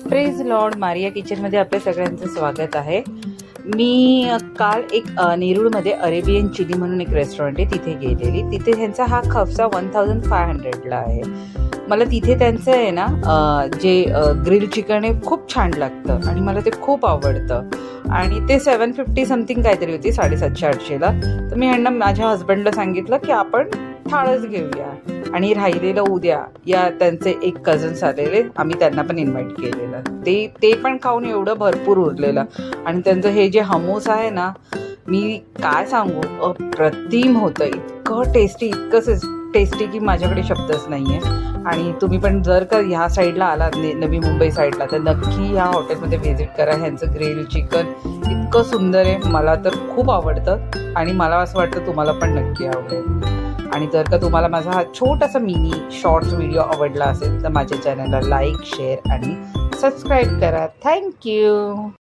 Praise Lord, Maria किचनमध्ये आपल्या सगळ्यांचं स्वागत आहे. मी काल एक नेरूळमध्ये अरेबियन चिली म्हणून एक रेस्टॉरंट आहे, तिथे गेलेली. तिथे त्यांचा हा खफसा 1500ला आहे. मला तिथे त्यांचं आहे ना जे ग्रिल चिकन आहे खूप छान लागतं आणि मला ते खूप आवडतं. आणि ते 750 समथिंग काहीतरी होती, 750-800ला. तर मी ह्यांना माझ्या हजबंडला सांगितलं की आपण थाळच घेऊया. आणि राहिलेलं उद्या या त्यांचे एक कझन्स आलेले, आम्ही त्यांना पण इन्व्हाइट केलेलं. ते पण खाऊन एवढं भरपूर उरलेलं. आणि त्यांचं हे जे हमूस आहे ना, मी काय सांगू, अप्रतिम होतं. इतकं टेस्टी की माझ्याकडे शब्दच नाही आहे. आणि तुम्ही पण जर का ह्या साईडला आलात नवी मुंबई साईडला, तर नक्की ह्या हॉटेलमध्ये व्हिजिट करा. ह्यांचं ग्रिल चिकन इतकं सुंदर आहे, मला तर खूप आवडतं आणि मला असं वाटतं तुम्हाला पण नक्की आवडेल. आणि जर का तुम्हाला माझा हा छोटासा मिनी शॉर्ट्स व्हिडिओ आवडला असेल तर माझ्या चॅनलला लाईक, शेअर आणि सबस्क्राईब करा. थँक्यू.